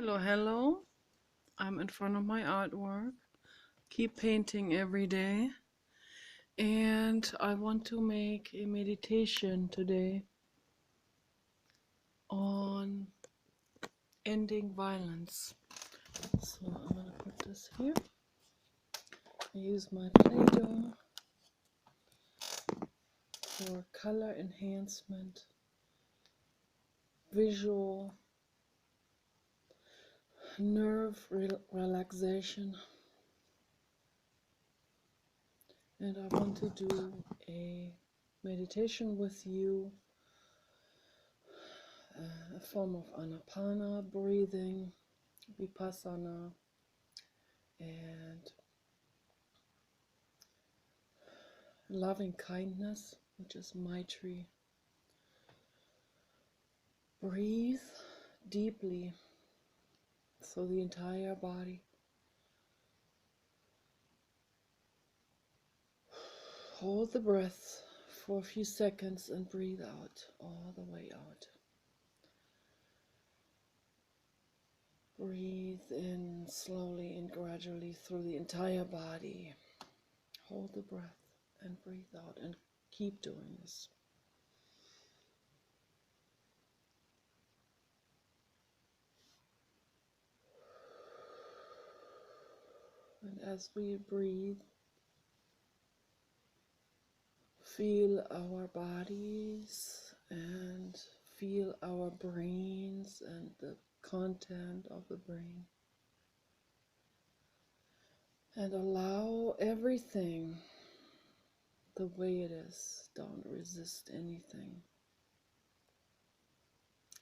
Hello, hello. I'm in front of my artwork. Keep painting every day. And I want to make a meditation today on ending violence. So I'm going to put this here. I use my Play-Doh for color enhancement, visual, nerve relaxation. And I want to do a meditation with you, a form of Anapana breathing, Vipassana, and loving kindness, which is Maitri. Breathe deeply so the entire body. Hold the breath for a few seconds and breathe out, all the way out. Breathe in slowly and gradually through the entire body. Hold the breath and breathe out, and keep doing this. And as we breathe, feel our bodies and feel our brains and the content of the brain. And allow everything the way it is. Don't resist anything.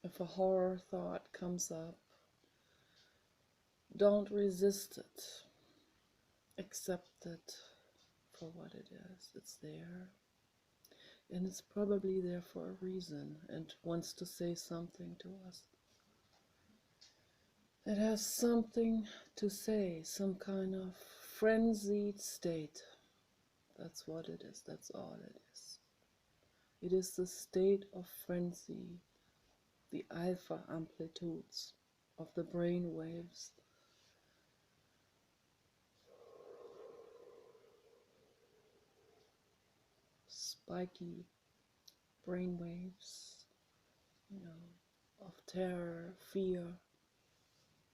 If a horror thought comes up, don't resist it. Accept it for what it is. It's there. And it's probably there for a reason and wants to say something to us. It has something to say, some kind of frenzied state. That's what it is, that's all it is. It is the state of frenzy, the alpha amplitudes of the brain waves. Spiky brain waves, of terror, fear,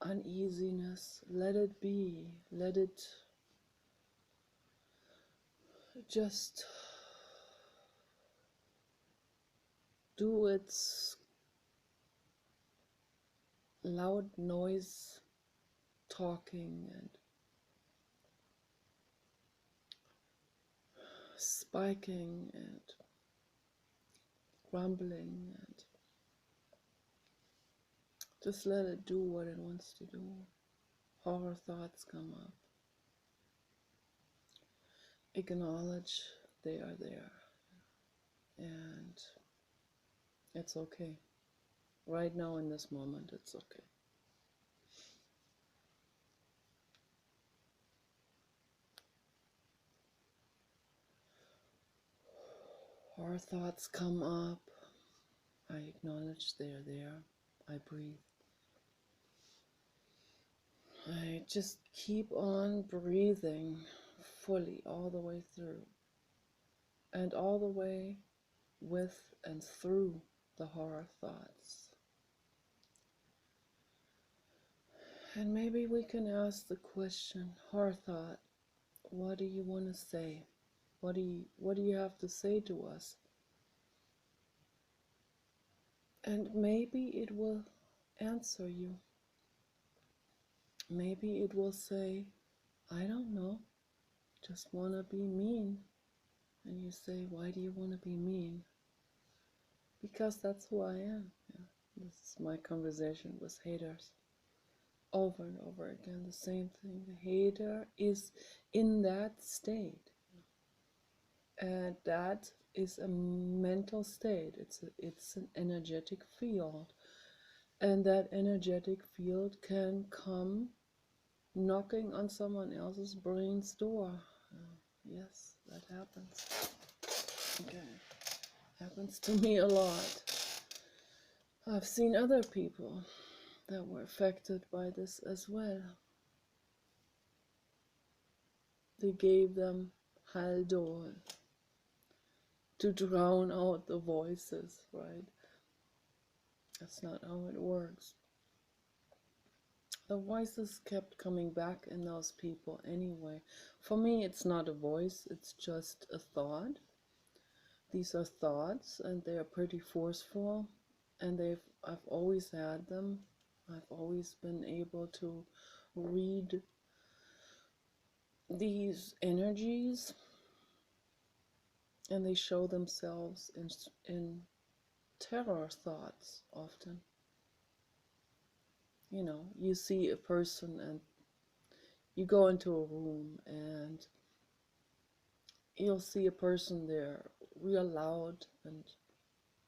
uneasiness. Let it be, let it just do its loud noise talking and spiking and grumbling, and just let it do what it wants to do. Horror thoughts come up. Acknowledge they are there, and it's okay. Right now in this moment, it's okay. Horror thoughts come up. I acknowledge they're there. I breathe. I just keep on breathing fully all the way through, and all the way with and through the horror thoughts. And maybe we can ask the question, horror thought, what do you want to say? What do you have to say to us? And maybe it will answer you. Maybe it will say, I don't know, just want to be mean. And you say, why do you want to be mean? Because that's who I am. Yeah. This is my conversation with haters. Over and over again, the same thing. The hater is in that state. And that is a mental state. It's an energetic field. And that energetic field can come knocking on someone else's brain's door. Yes, that happens. Okay. Happens to me a lot. I've seen other people that were affected by this as well. They gave them Haldol to drown out the voices, right? That's not how it works. The voices kept coming back in those people anyway. For me, it's not a voice, it's just a thought. These are thoughts, and they are pretty forceful, and I've always had them. I've always been able to read these energies, and they show themselves in terror thoughts often. You know, you see a person and you go into a room and you'll see a person there real loud and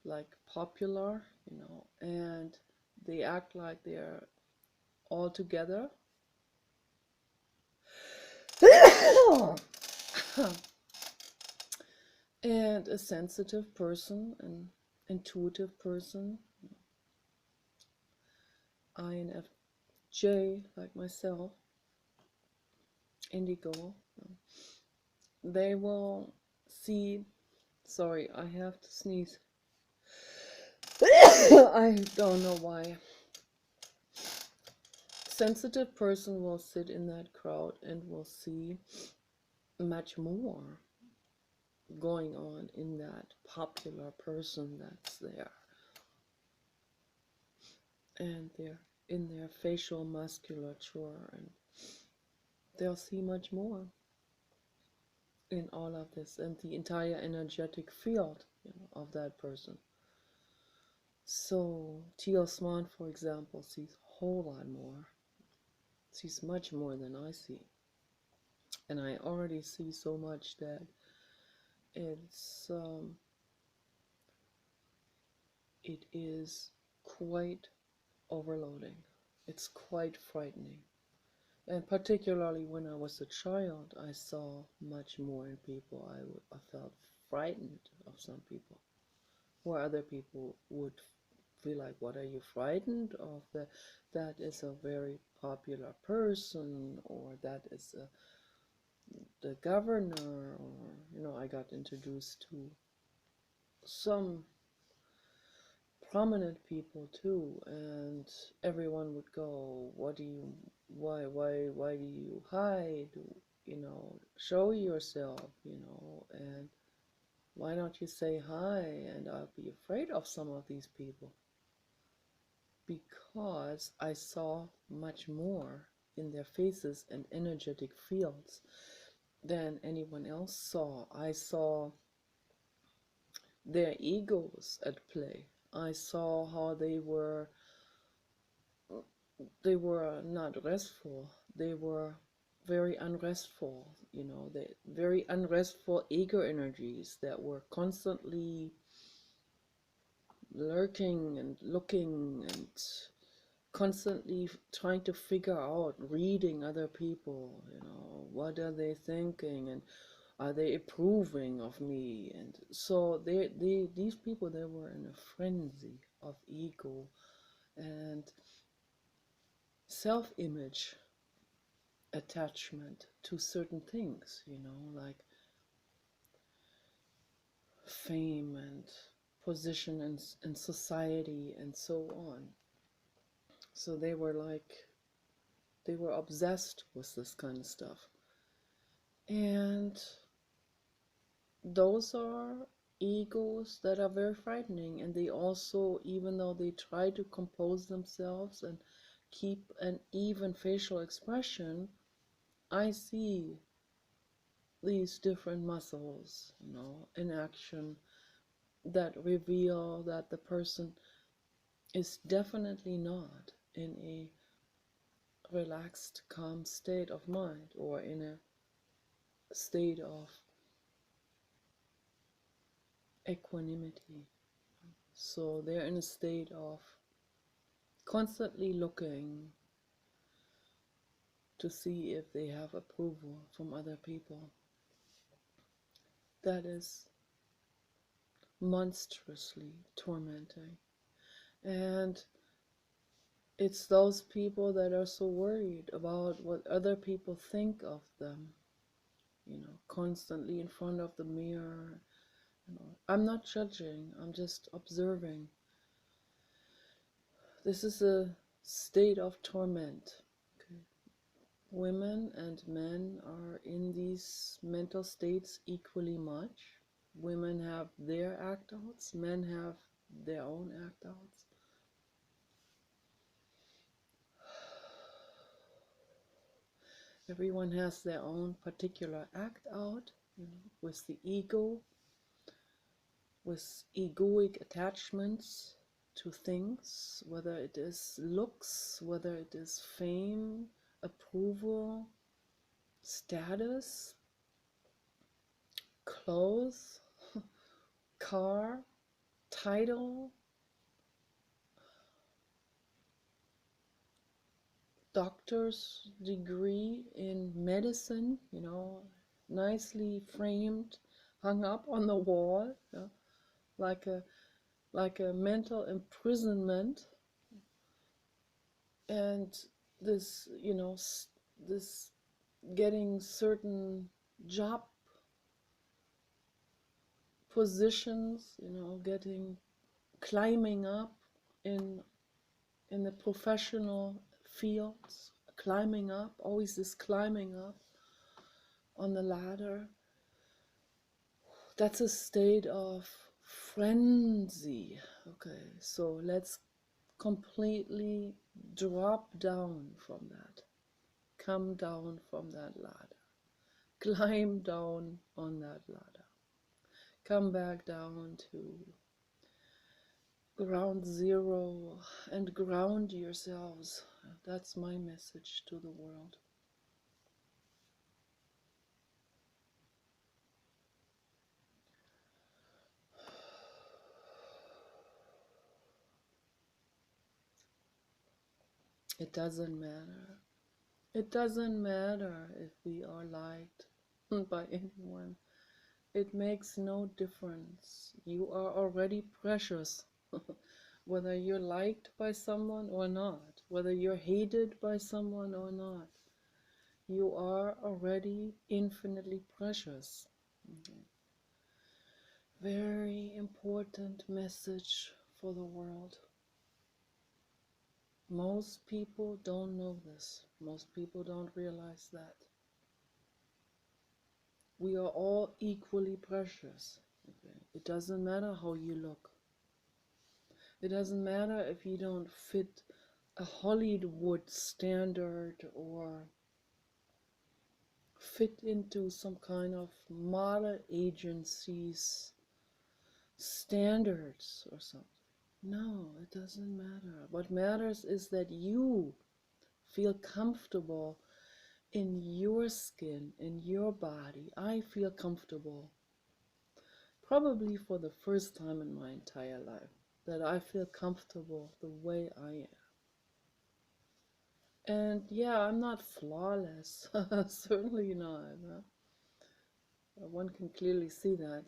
like popular, you know, and they act like they're all together. And a sensitive person, an intuitive person, INFJ like myself, indigo, they will see, sorry, I have to sneeze. I don't know why. Sensitive person will sit in that crowd and will see much more going on in that popular person that's there. And they're in their facial musculature, and they'll see much more in all of this and the entire energetic field, you know, of that person. So Teal Swan, for example, sees a whole lot more. Sees much more than I see. And I already see so much that it's it is quite overloading. It's quite frightening. And particularly when I was a child, I saw much more in people. I felt frightened of some people, where other people would feel like, what are you frightened of? That is a very popular person, or that is the governor, or, you know, I got introduced to some prominent people too, and everyone would go, why do you hide, you know, show yourself, you know, and why don't you say hi? And I'll be afraid of some of these people because I saw much more in their faces and energetic fields than anyone else saw. I saw their egos at play. I saw how they were not restful. They were very unrestful, you know, they very unrestful ego energies that were constantly lurking and looking and constantly trying to figure out, reading other people, you know, what are they thinking and are they approving of me? And so these people, they were in a frenzy of ego and self-image attachment to certain things, you know, like fame and position in society and so on. So they were obsessed with this kind of stuff. And those are egos that are very frightening, and they also, even though they try to compose themselves and keep an even facial expression, I see these different muscles, you know, in action that reveal that the person is definitely not in a relaxed, calm state of mind or in a state of equanimity. So they're in a state of constantly looking to see if they have approval from other people. That is monstrously tormenting. And It's those people that are so worried about what other people think of them, constantly in front of the mirror. I'm not judging, I'm just observing. This is a state of torment. Okay. Women and men are in these mental states equally much. Women have their act outs, men have their own act outs. Everyone has their own particular act out, with the ego, with egoic attachments to things, whether it is looks, whether it is fame, approval, status, clothes, car, title, doctor's degree in medicine, nicely framed, hung up on the wall, like a mental imprisonment. And this, this getting certain job positions, climbing up in the professional fields, climbing up, always this climbing up on the ladder. That's a state of frenzy. Okay, so let's completely drop down from that. Come down from that ladder. Climb down on that ladder. Come back down to ground zero and ground yourselves. That's my message to the world. It doesn't matter. It doesn't matter if we are liked by anyone. It makes no difference. You are already precious. Whether you're liked by someone or not, whether you're hated by someone or not, you are already infinitely precious. Okay. Very important message for the world. Most people don't know this. Most people don't realize that. We are all equally precious. Okay? It doesn't matter how you look. It doesn't matter if you don't fit a Hollywood standard or fit into some kind of model agency's standards or something. No, it doesn't matter. What matters is that you feel comfortable in your skin, in your body. I feel comfortable, probably for the first time in my entire life, that I feel comfortable the way I am. And yeah, I'm not flawless, certainly not. One can clearly see that.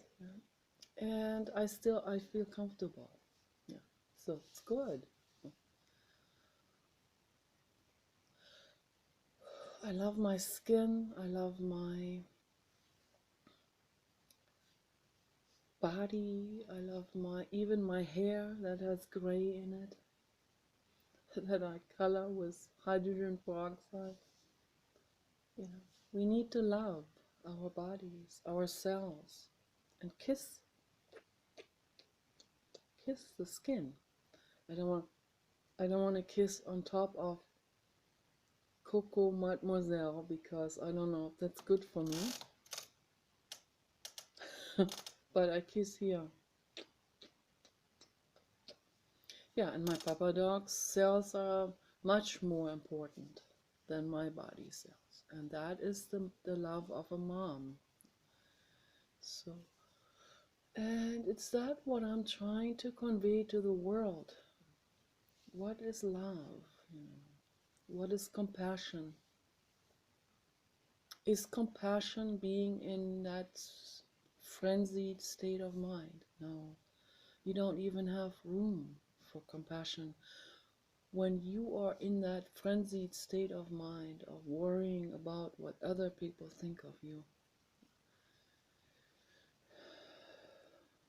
And I feel comfortable. Yeah, so it's good. I love my skin. I love my body. I love even my hair that has gray in it, that I color with hydrogen peroxide. We need to love our bodies, ourselves, and kiss the skin. I don't want to kiss on top of Coco Mademoiselle because I don't know if that's good for me. But I kiss here. Yeah, and my Papa Dog's cells are much more important than my body cells. And that is the love of a mom. So, and it's that what I'm trying to convey to the world. What is love? What is compassion? Is compassion being in that frenzied state of mind? No. You don't even have room for compassion when you are in that frenzied state of mind of worrying about what other people think of you.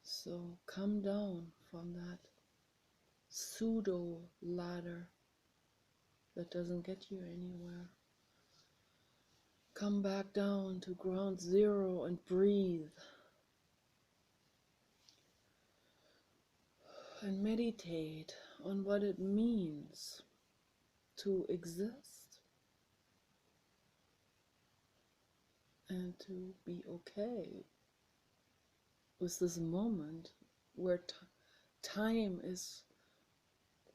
So come down from that pseudo ladder that doesn't get you anywhere. Come back down to ground zero and breathe. And meditate on what it means to exist and to be okay with this moment where time is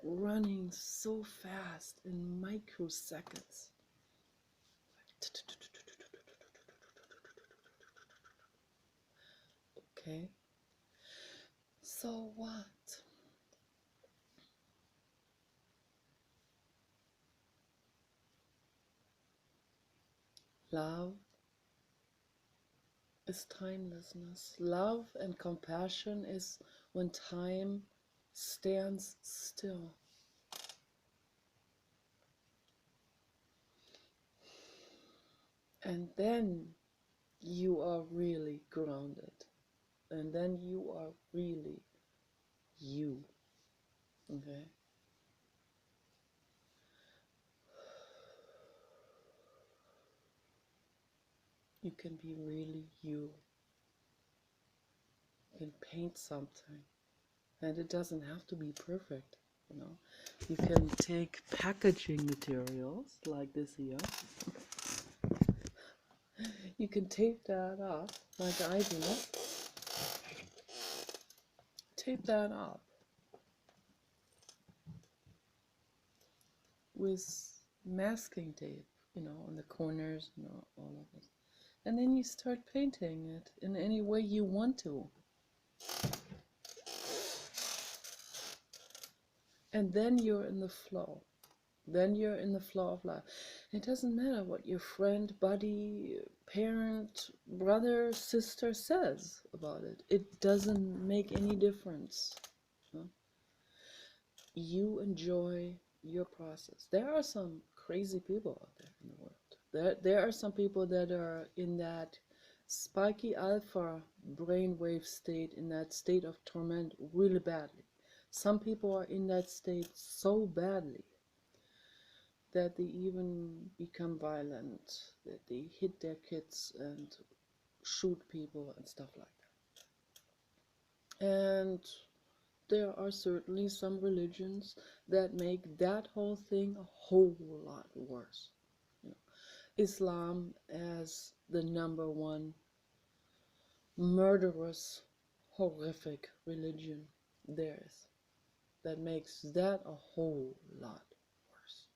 running so fast in microseconds. Okay, so what? Love is timelessness. Love and compassion is when time stands still. And then you are really grounded. And then you are really you. Okay? You can be really you. You can paint something. And it doesn't have to be perfect, you know. You can take packaging materials like this here. You can tape that up like I do. Tape that up with masking tape, you know, on the corners, you know, all of it. And then you start painting it in any way you want to. And then you're in the flow. Then you're in the flow of life. It doesn't matter what your friend, buddy, parent, brother, sister says about it. It doesn't make any difference. You enjoy your process. There are some crazy people out there in the world. There are some people that are in that spiky alpha brainwave state, in that state of torment really badly. Some people are in that state so badly that they even become violent, that they hit their kids and shoot people and stuff like that. And there are certainly some religions that make that whole thing a whole lot worse. You know, Islam as the #1 murderous, horrific religion there is, that makes that a whole lot worse.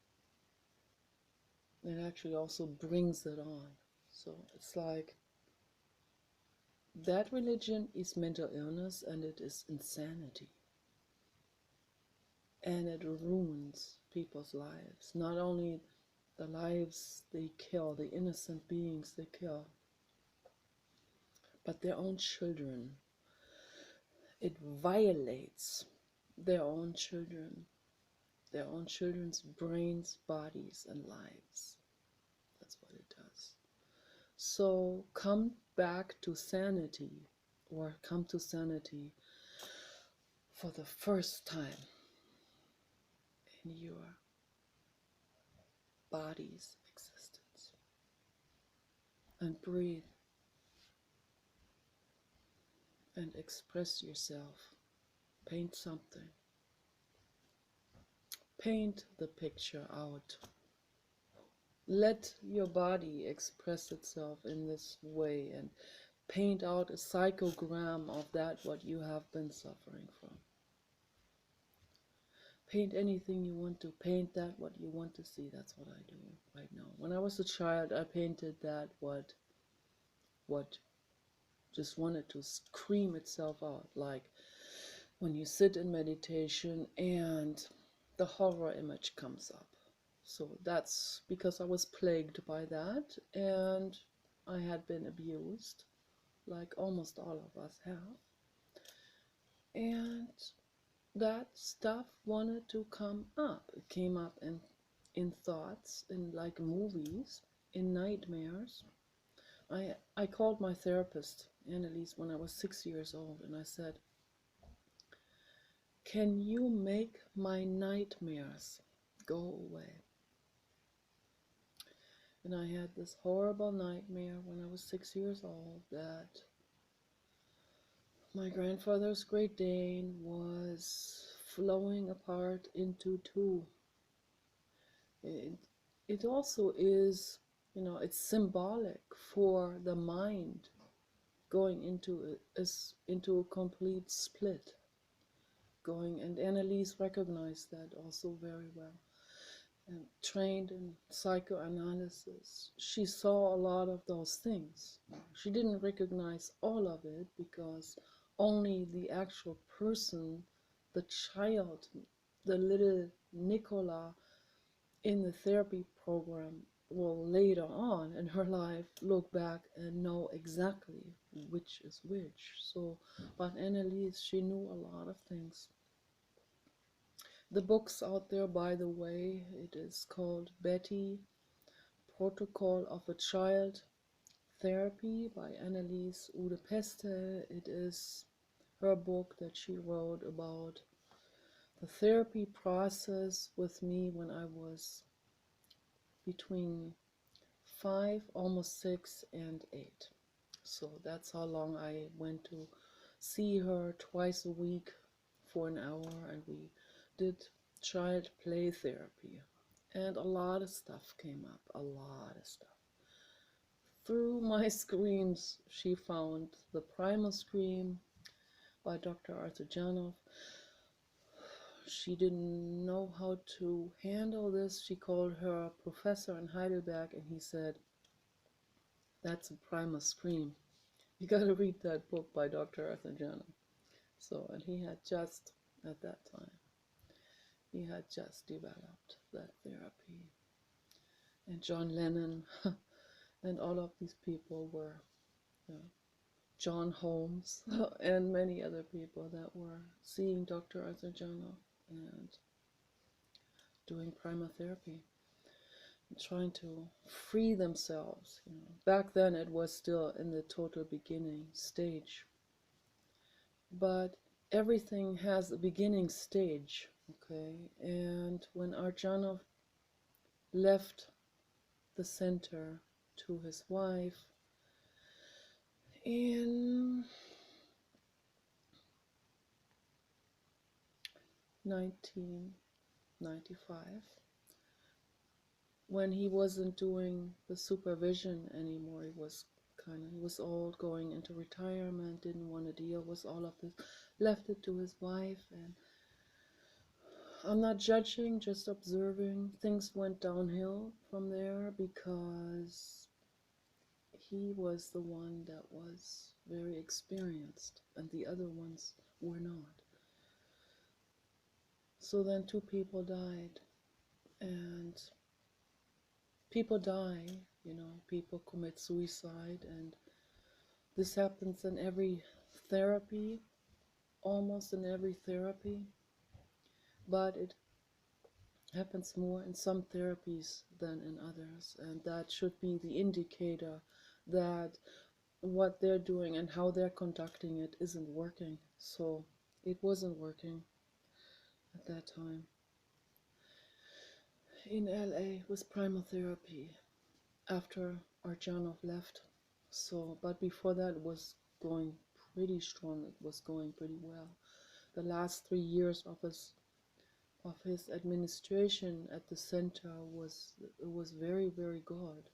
It actually also brings it on. So it's like, that religion is mental illness and it is insanity. And it ruins people's lives. Not only the lives they kill, the innocent beings they kill, but their own children. It violates their own children, their own children's brains, bodies, and lives. That's what it does. So come back to sanity, or come to sanity for the first time in your body's existence. And breathe. And express yourself. Paint something. Paint the picture out. Let your body express itself in this way and paint out a psychogram of that what you have been suffering from. Paint anything you want to. Paint that what you want to see. That's what I do right now. When I was a child, I painted that what just wanted to scream itself out, like when you sit in meditation and the horror image comes up. So that's because I was plagued by that, and I had been abused, like almost all of us have. And that stuff wanted to come up. It came up in thoughts, in like movies, in nightmares. I called my therapist, Annalise, when I was 6 years old, and I said, "Can you make my nightmares go away?" And I had this horrible nightmare when I was 6 years old that my grandfather's Great Dane was flowing apart into two. It, it also is, it's symbolic for the mind going into a complete split. And Annalise recognized that also very well. And trained in psychoanalysis, she saw a lot of those things. She didn't recognize all of it because only the actual person, the child, the little Nicola in the therapy program, will later on in her life look back and know exactly which is which. So, but Annalise, she knew a lot of things. The book's out there, by the way. It is called Betty, Protocol of a Child Therapy by Annalise Ude Pestel. It is her book that she wrote about the therapy process with me when I was between 5, almost 6, and 8. So that's how long I went to see her twice a week for an hour, and we did child play therapy. And a lot of stuff came up, a lot of stuff. Through my screams, she found The Primal Scream by Dr. Arthur Janov. She didn't know how to handle this. She called her professor in Heidelberg, and he said, "That's a primal scream. You got to read that book by Dr. Arthur Janov." So, and he had just, at that time, he had just developed that therapy. And John Lennon and all of these people were, John Holmes and many other people that were seeing Dr. Arthur Janov and doing primal therapy, trying to free themselves. Back then it was still in the total beginning stage, but everything has a beginning stage, okay? And when Arjanov left the center to his wife in 1995, when he wasn't doing the supervision anymore, he was old, going into retirement, didn't want to deal with all of this, left it to his wife. And I'm not judging, just observing. Things went downhill from there because he was the one that was very experienced and the other ones were not. So then 2 people died, and people die, people commit suicide, and this happens in every therapy, almost in every therapy, but it happens more in some therapies than in others, and that should be the indicator that what they're doing and how they're conducting it isn't working. So it wasn't working at that time in LA with primal therapy after Arjanov left. So, but before that it was going pretty strong. It was going pretty well. The last 3 years of his administration at the center was very, very good,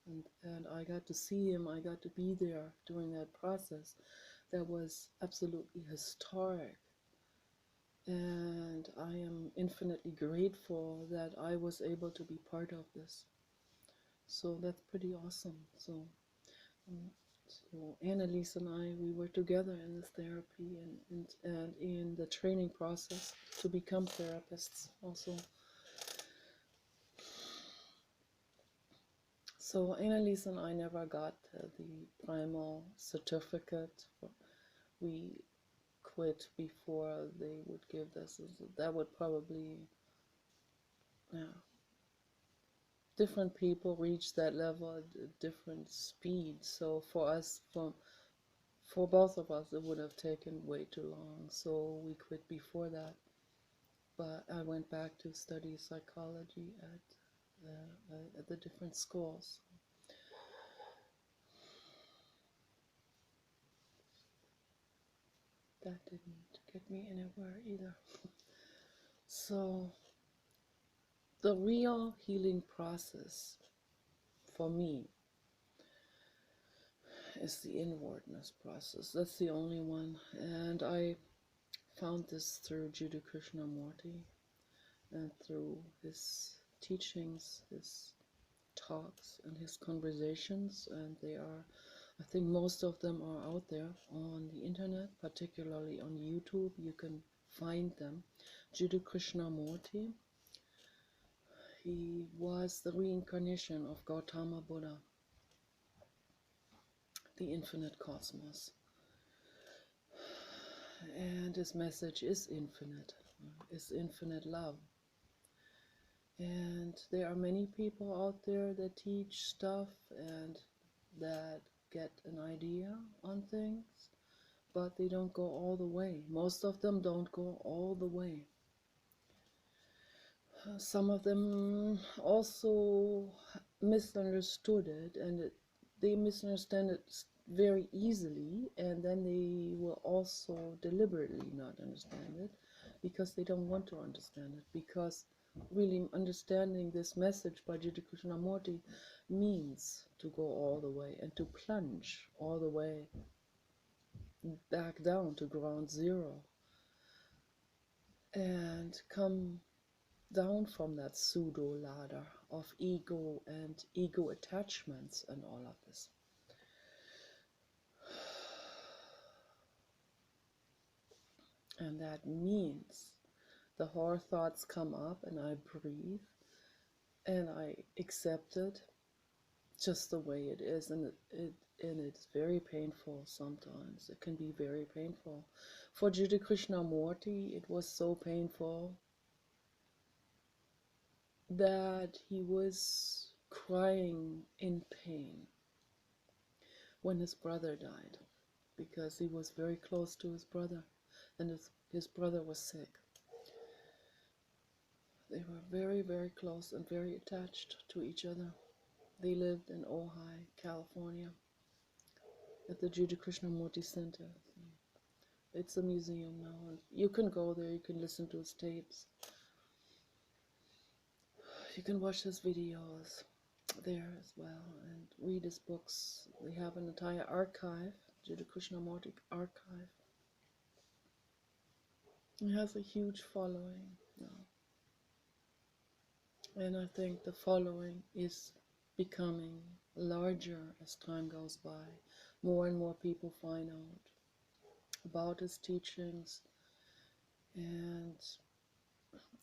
and I got to see him. I got to be there during that process. That was absolutely historic, and I am infinitely grateful that I was able to be part of this. So that's pretty awesome. So Annalise and I, we were together in this therapy and in the training process to become therapists also. So Annalise and I never got the primal certificate. We quit before they would give this. That would probably, yeah. Different people reach that level at a different speed. So for us, for both of us, it would have taken way too long. So we quit before that. But I went back to study psychology at the different schools. That didn't get me anywhere either. So the real healing process for me is the inwardness process. That's the only one. And I found this through Jiddu Krishnamurti and through his teachings, his talks, and his conversations. And they are, I think most of them are out there on the internet, particularly on YouTube. You can find them. Jiddu Krishnamurti, he was the reincarnation of Gautama Buddha, the infinite cosmos. And his message is infinite love. And there are many people out there that teach stuff and that get an idea on things, but they don't go all the way. Most of them don't go all the way. Some of them also misunderstood it, and they misunderstand it very easily, and then they will also deliberately not understand it because they don't want to understand it, because really understanding this message by Jiddu Krishnamurti means to go all the way and to plunge all the way back down to ground zero and come down from that pseudo ladder of ego and ego attachments and all of this. And that means the horror thoughts come up and I breathe and I accept it just the way it is, and it's very painful sometimes. It can be very painful. For Jiddu Krishnamurti, it was so painful that he was crying in pain when his brother died, because he was very close to his brother, and his brother was sick. They were very, very close and very attached to each other. They lived in Ojai, California, at the Jiddu Krishnamurti Center. It's a museum now. You can go there, you can listen to his tapes. You can watch his videos there as well and read his books. They have an entire archive, Jiddu Krishnamurti archive. He has a huge following now. And I think the following is becoming larger as time goes by. More and more people find out about his teachings. And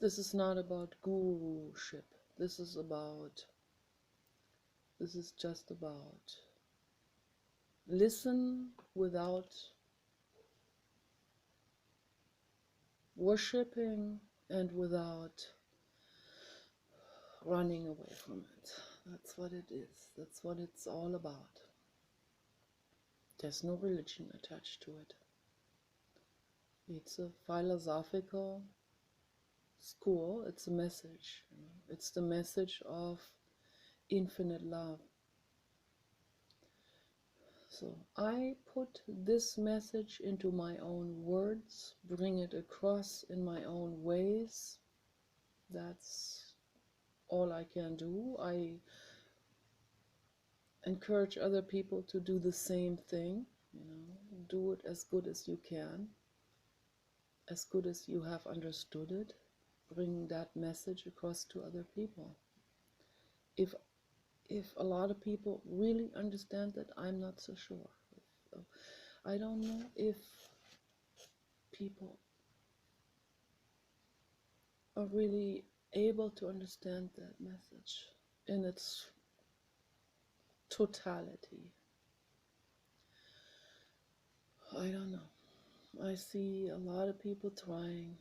this is not about guruship. This is just about listen without worshipping and without running away from it. That's what it is. That's what it's all about. There's no religion attached to it. It's a philosophical school. It's a message. It's the message of infinite love. So I put this message into my own words, bring it across in my own ways. That's all I can do. I encourage other people to do the same thing. Do it as good as you can, as good as you have understood it. Bring that message across to other people. If a lot of people really understand that, I'm not so sure. I don't know if people are really able to understand that message in its totality. I don't know. I see a lot of people trying.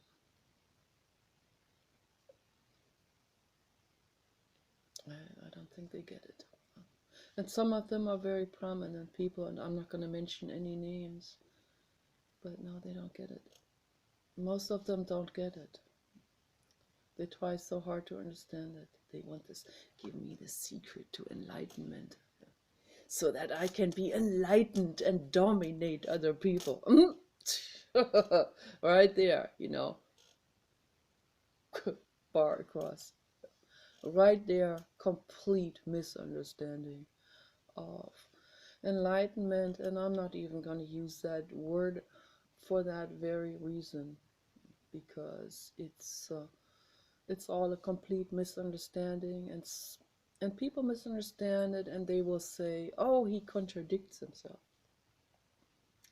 I don't think they get it. And some of them are very prominent people, and I'm not going to mention any names, but no, they don't get it. Most of them don't get it. They try so hard to understand it. They want this, give me the secret to enlightenment, so that I can be enlightened and dominate other people. Right there, bar across. Right there, complete misunderstanding of enlightenment, and I'm not even going to use that word for that very reason, because it's all a complete misunderstanding, and people misunderstand it, and they will say, oh, he contradicts himself.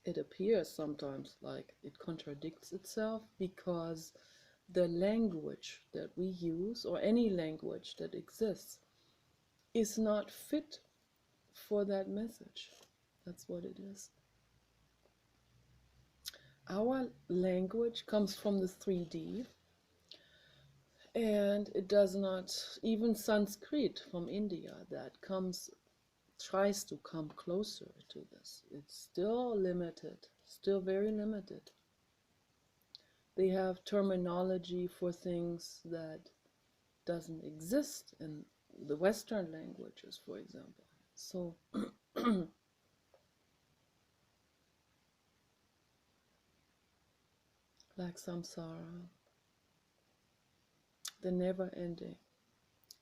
It appears sometimes like it contradicts itself, because the language that we use, or any language that exists, is not fit for that message. That's what it is. Our language comes from the 3D, and it does not, even Sanskrit from India, that tries to come closer to this. It's still limited, still very limited. They have terminology for things that doesn't exist in the Western languages, for example. So like samsara, the never-ending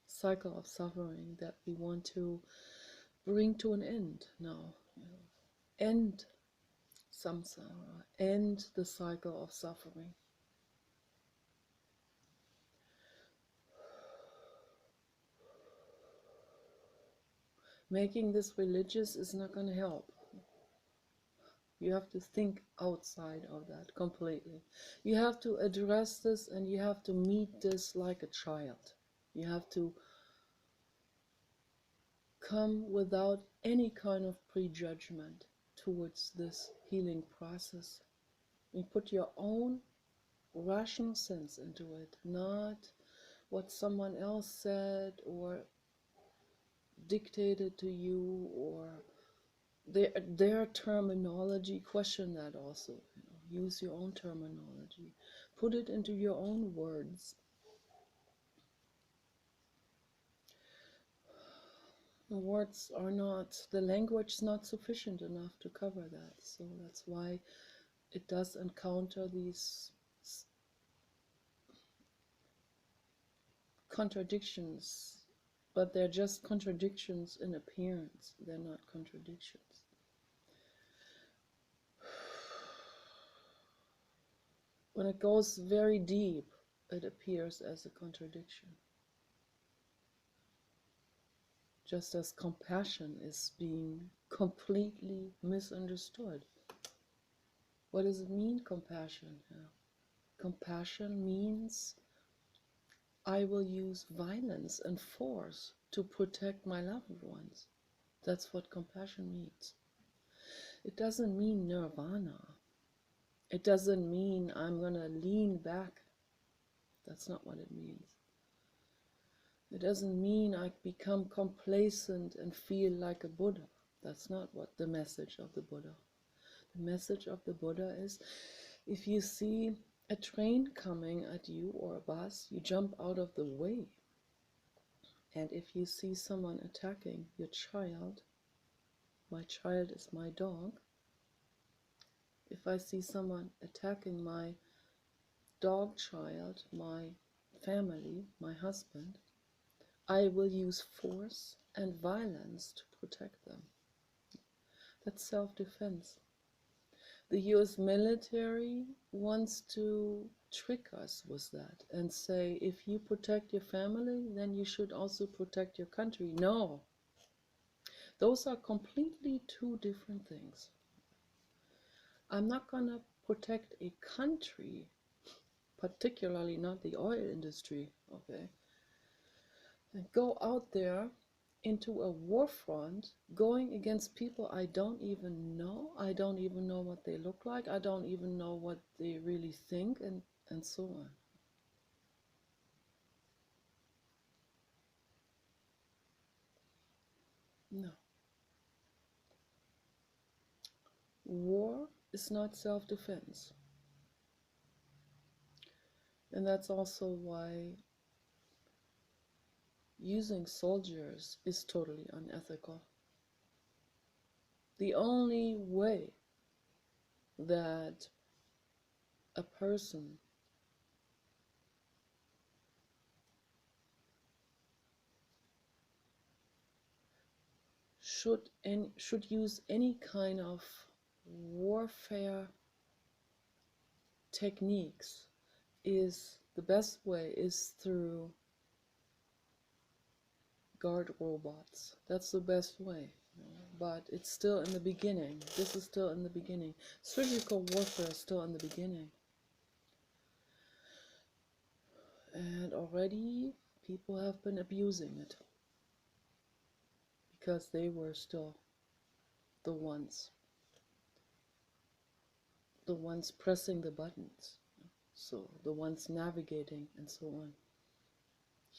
cycle of suffering that we want to bring to an end now. End samsara, end the cycle of suffering. Making this religious is not going to help. You have to think outside of that completely. You have to address this, and you have to meet this like a child. You have to come without any kind of prejudgment towards this healing process. You put your own rational sense into it, not what someone else said or dictated to you, or their terminology. Question that also. Use your own terminology. Put it into your own words. The language is not sufficient enough to cover that. So that's why it does encounter these contradictions, but they're just contradictions in appearance. They're not contradictions. When it goes very deep, it appears as a contradiction. Just as compassion is being completely misunderstood. What does it mean, compassion? Compassion means I will use violence and force to protect my loved ones. That's what compassion means. It doesn't mean nirvana. It doesn't mean I'm going to lean back. That's not what it means. It doesn't mean I become complacent and feel like a Buddha. That's not what the message of the Buddha. The message of the Buddha is, if you see a train coming at you or a bus, you jump out of the way. And if you see someone attacking your child, my child is my dog. If I see someone attacking my dog child, my family, my husband, I will use force and violence to protect them. That's self-defense. The US military wants to trick us with that and say, if you protect your family, then you should also protect your country. No. Those are completely two different things. I'm not going to protect a country, particularly not the oil industry, okay, and go out there into a war front, going against people I don't even know. I don't even know what they look like. I don't even know what they really think, and so on. No. War is not self-defense. And that's also why using soldiers is totally unethical. The only way that a person should use any kind of warfare techniques is the best way is through guard robots. That's the best way. But it's still in the beginning. This is still in the beginning. Surgical warfare is still in the beginning. And already people have been abusing it because they were still the ones pressing the buttons, so the ones navigating and so on.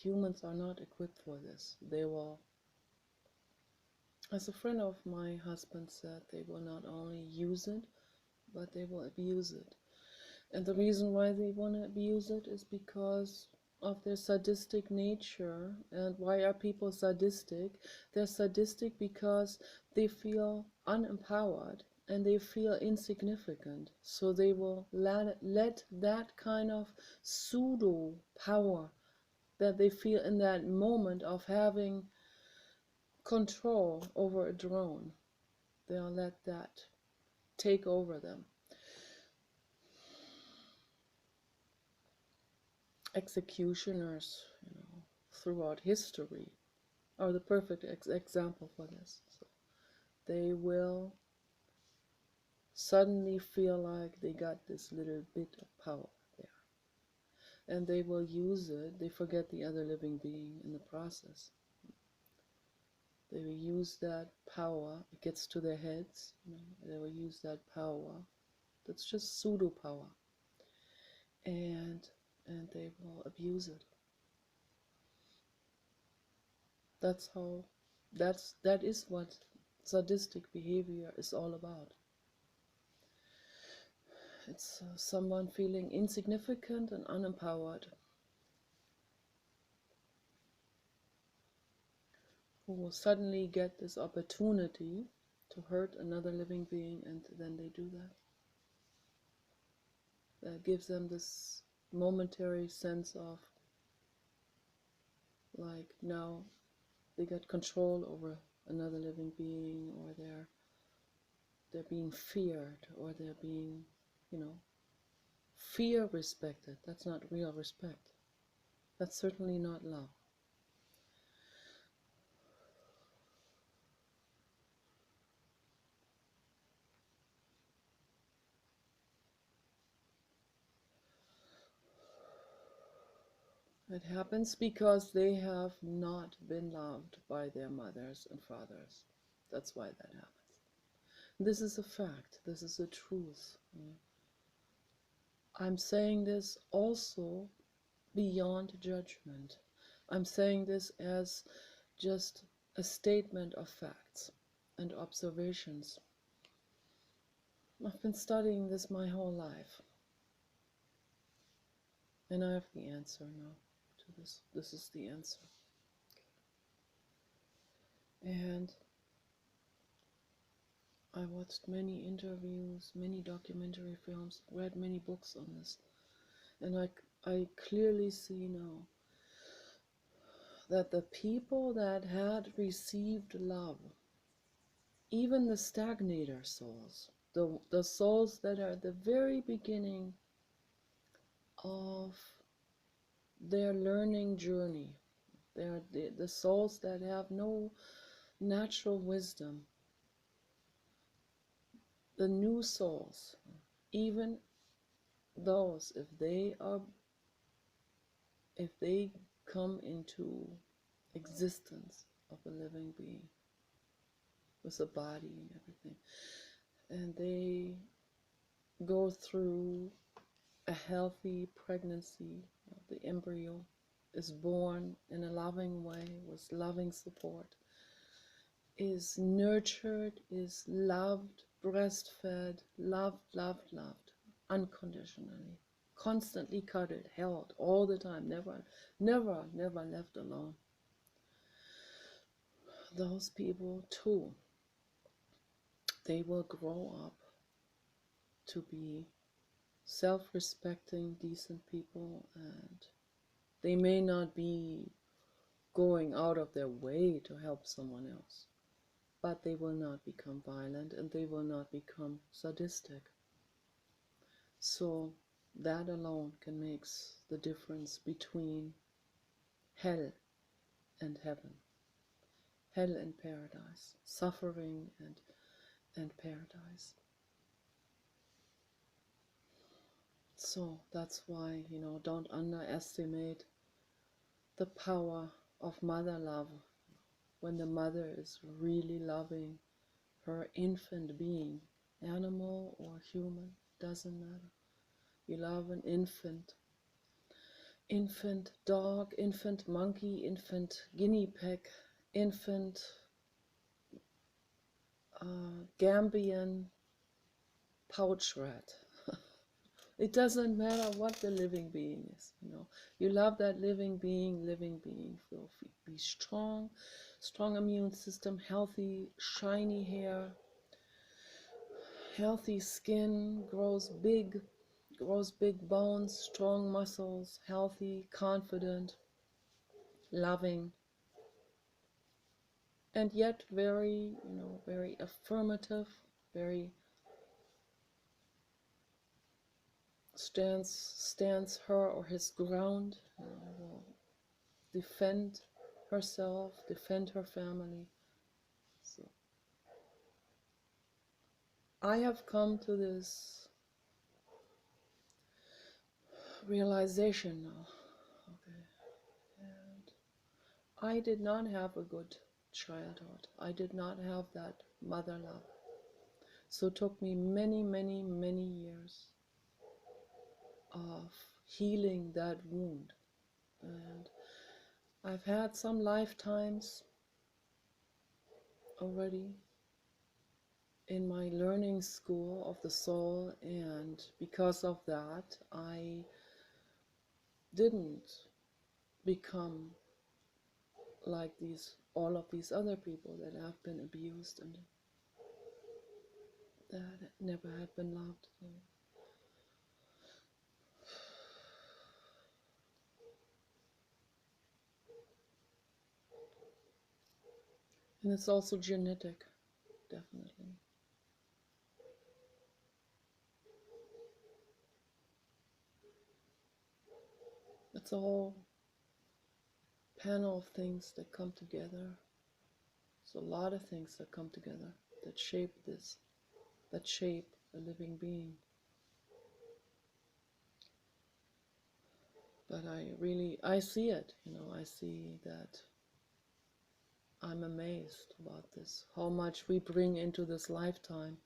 Humans are not equipped for this. They will, as a friend of my husband said, they will not only use it, but they will abuse it. And the reason why they want to abuse it is because of their sadistic nature. And why are people sadistic? They're sadistic because they feel unempowered and they feel insignificant. So they will let that kind of pseudo power that they feel in that moment of having control over a drone, they'll let that take over them. Executioners, throughout history are the perfect example for this. So they will suddenly feel like they got this little bit of power there, and they will use it. They forget the other living being in the process. They will use that power. It gets to their heads. They will use that power. That's just pseudo power, and they will abuse it. That is what sadistic behavior is all about. It's someone feeling insignificant and unempowered, who will suddenly get this opportunity to hurt another living being, and then they do that. That gives them this momentary sense of, like, now they got control over another living being, or they're being feared, or they're being, fear respected. That's not real respect. That's certainly not love. It happens because they have not been loved by their mothers and fathers. That's why that happens. This is a fact. This is a truth. I'm saying this also beyond judgment. I'm saying this as just a statement of facts and observations. I've been studying this my whole life, and I have the answer now to this. This is the answer. And I watched many interviews, many documentary films, read many books on this, and I clearly see now that the people that had received love, even the stagnator souls, the souls that are at the very beginning of their learning journey, they are the souls that have no natural wisdom, the new souls, even those, if they come into existence, of a living being with a body and everything. And they go through a healthy pregnancy. The embryo is born in a loving way with loving support, is nurtured, is loved, breastfed, loved unconditionally, constantly cuddled, held all the time, never left alone. Those people too, they will grow up to be self-respecting, decent people, and they may not be going out of their way to help someone else, but they will not become violent and they will not become sadistic. So that alone can make the difference between hell and heaven, hell and paradise, suffering and paradise. So that's why, don't underestimate the power of mother love. When the mother is really loving her infant being, animal or human, doesn't matter. You love an infant dog, infant monkey, infant guinea pig, infant Gambian pouch rat. It doesn't matter what the living being is, You love that living being will be strong immune system, healthy, shiny hair, healthy skin, grows big bones, strong muscles, healthy, confident, loving, and yet very, very affirmative, very stands her or his ground, will defend herself, defend her family. So I have come to this realization now. Okay. And I did not have a good childhood. I did not have that mother love. So it took me many, many, many years of healing that wound. And I've had some lifetimes already in my learning school of the soul, and because of that, I didn't become like all of these other people that have been abused and that never had been loved. So. And it's also genetic, definitely. It's a whole panel of things that come together. It's a lot of things that come together that shape a living being. But I see it, I see that I'm amazed about this, how much we bring into this lifetime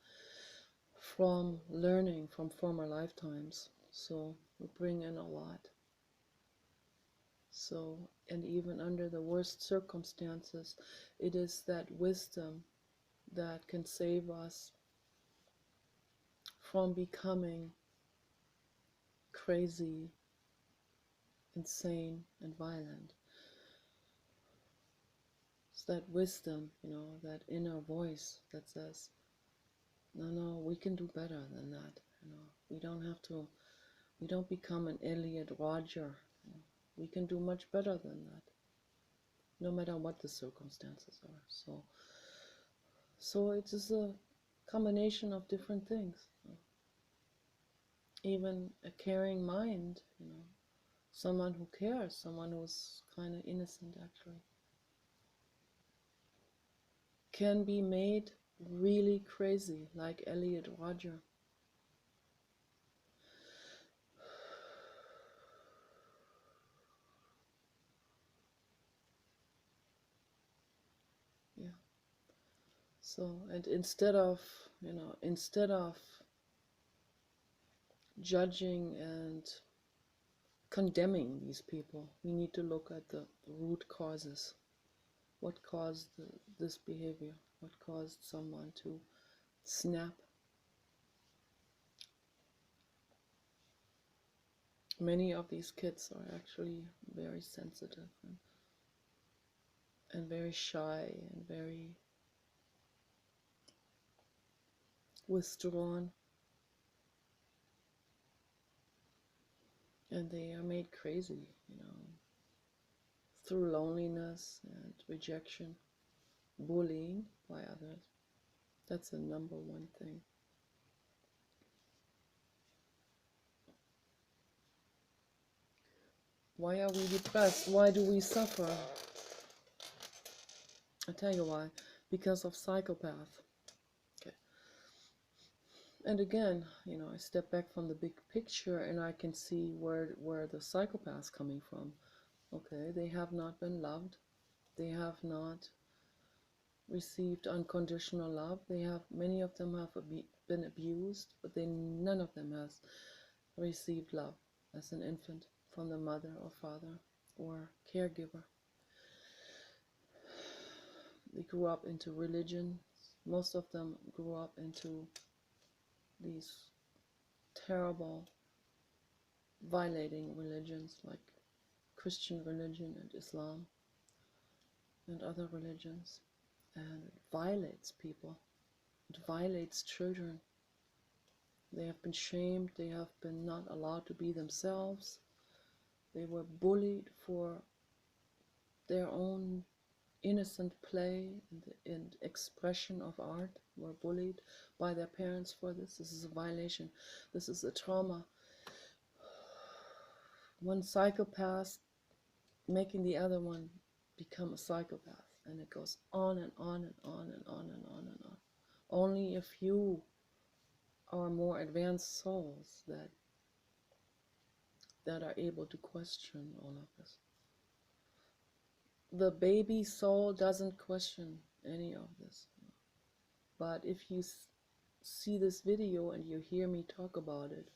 from learning from former lifetimes. So we bring in a lot. So, and even under the worst circumstances, it is that wisdom that can save us from becoming crazy, insane, and violent. It's that wisdom, that inner voice that says, no, we can do better than that. We don't become an Elliot Rodger. We can do much better than that, no matter what the circumstances are. So it is a combination of different things. Even a caring mind, someone who cares, someone who's kind of innocent actually, can be made really crazy, like Elliot Rodger. So, and instead of, instead of judging and condemning these people, we need to look at the root causes. What caused this behavior? What caused someone to snap? Many of these kids are actually very sensitive and very shy and very withdrawn, and they are made crazy, through loneliness and rejection, bullying by others. That's the number one thing. Why are we depressed? Why do we suffer? I tell you why. Because of psychopath. Okay. And again, I step back from the big picture and I can see where the psychopath's coming from. Okay, they have not been loved. They have not received unconditional love. Many of them have been abused, but none of them has received love as an infant from the mother or father or caregiver. They grew up into religion. Most of them grew up into these terrible, violating religions like Christian religion and Islam and other religions. And it violates people. It violates children. They have been shamed. They have been not allowed to be themselves. They were bullied for their own innocent play and expression of art, were bullied by their parents for this. This is a violation. This is a trauma. One psychopath making the other one become a psychopath. And it goes on and on and on and on and on and on. Only a few are more advanced souls that are able to question all of this. The baby soul doesn't question any of this. But if you see this video and you hear me talk about it,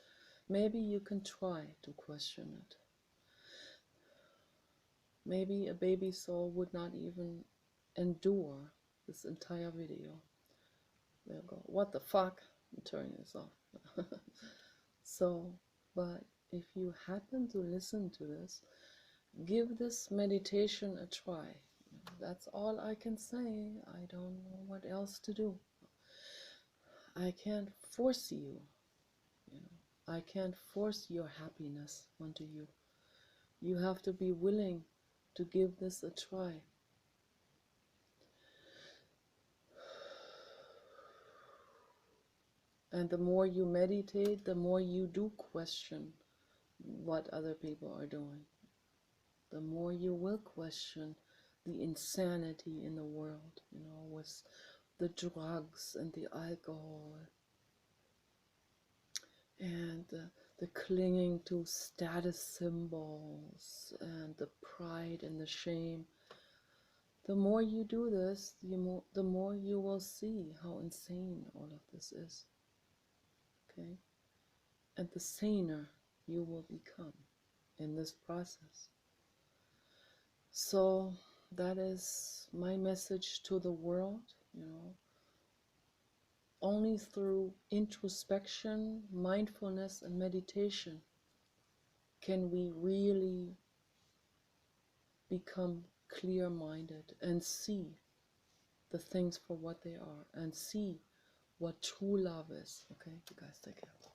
maybe you can try to question it. Maybe a baby soul would not even endure this entire video. They'll go, what the fuck? I'm turning this off. So, but if you happen to listen to this, give this meditation a try. That's all I can say. I don't know what else to do. I can't force you, I can't force your happiness onto you. You have to be willing to give this a try. And the more you meditate, the more you do question what other people are doing. The more you will question the insanity in the world, with the drugs and the alcohol and the clinging to status symbols and the pride and the shame. The more you do this, the more you will see how insane all of this is. Okay? And the saner you will become in this process. So that is my message to the world, Only through introspection, mindfulness, and meditation can we really become clear-minded and see the things for what they are and see what true love is. Okay, you guys take care.